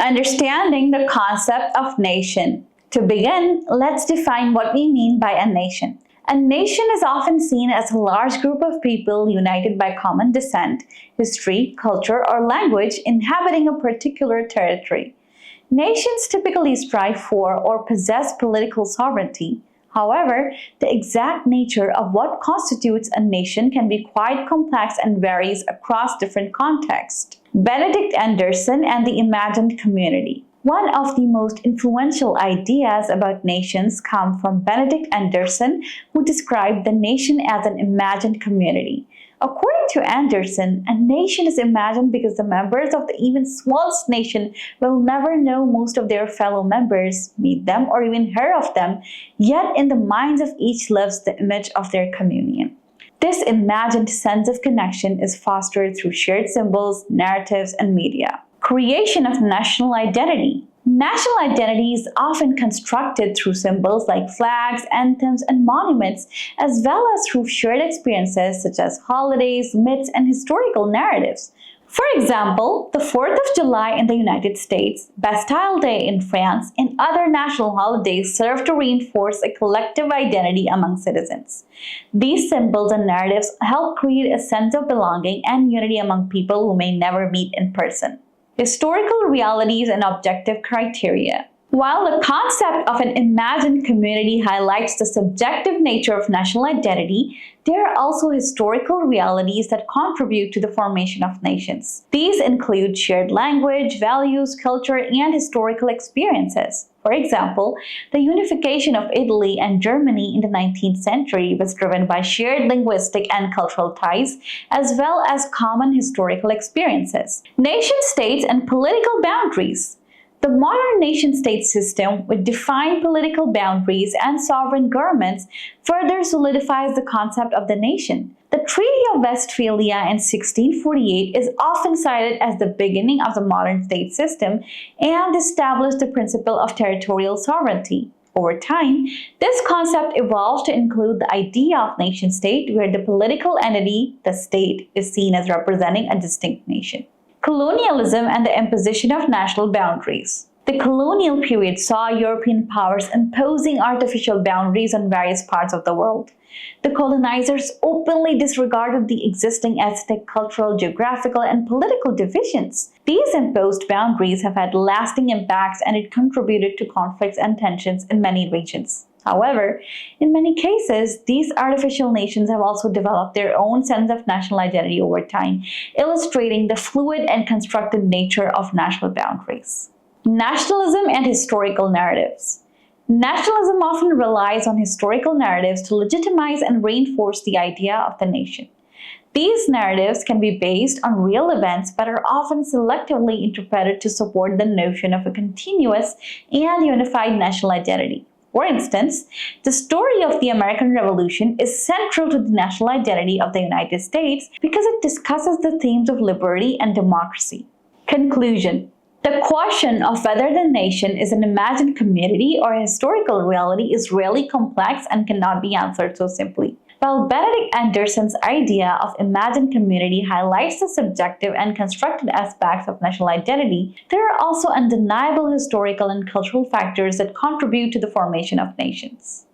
Understanding the concept of nation. To begin, let's define what we mean by a nation. A nation is often seen as a large group of people united by common descent, history, culture, or language inhabiting a particular territory. Nations typically strive for or possess political sovereignty. However, the exact nature of what constitutes a nation can be quite complex and varies across different contexts. Benedict Anderson and the Imagined Community. One of the most influential ideas about nations come from Benedict Anderson, who described the nation as an imagined community. According to Anderson, a nation is imagined because the members of the even smallest nation will never know most of their fellow members, meet them, or even hear of them, yet in the minds of each lives the image of their communion. This imagined sense of connection is fostered through shared symbols, narratives, and media. Creation of national identity. National identity is often constructed through symbols like flags, anthems, and monuments, as well as through shared experiences such as holidays, myths, and historical narratives. For example, the 4th of July in the United States, Bastille Day in France, and other national holidays serve to reinforce a collective identity among citizens. These symbols and narratives help create a sense of belonging and unity among people who may never meet in person. Historical realities and objective criteria. While the concept of an imagined community highlights the subjective nature of national identity, there are also historical realities that contribute to the formation of nations. These include shared language, values, culture, and historical experiences. For example, the unification of Italy and Germany in the 19th century was driven by shared linguistic and cultural ties, as well as common historical experiences. Nation-states and political boundaries. The modern nation-state system, with defined political boundaries and sovereign governments, further solidifies the concept of the nation. The Treaty of Westphalia in 1648 is often cited as the beginning of the modern state system and established the principle of territorial sovereignty. Over time, this concept evolved to include the idea of nation-state, where the political entity, the state, is seen as representing a distinct nation. Colonialism and the imposition of national boundaries. The colonial period saw European powers imposing artificial boundaries on various parts of the world. The colonizers openly disregarded the existing ethnic, cultural, geographical, and political divisions. These imposed boundaries have had lasting impacts, and it contributed to conflicts and tensions in many regions. However, in many cases, these artificial nations have also developed their own sense of national identity over time, illustrating the fluid and constructed nature of national boundaries. Nationalism and historical narratives. Nationalism often relies on historical narratives to legitimize and reinforce the idea of the nation. These narratives can be based on real events but are often selectively interpreted to support the notion of a continuous and unified national identity. For instance, the story of the American Revolution is central to the national identity of the United States because it discusses the themes of liberty and democracy. Conclusion. The question of whether the nation is an imagined community or a historical reality is really complex and cannot be answered so simply. While Benedict Anderson's idea of imagined community highlights the subjective and constructed aspects of national identity, there are also undeniable historical and cultural factors that contribute to the formation of nations.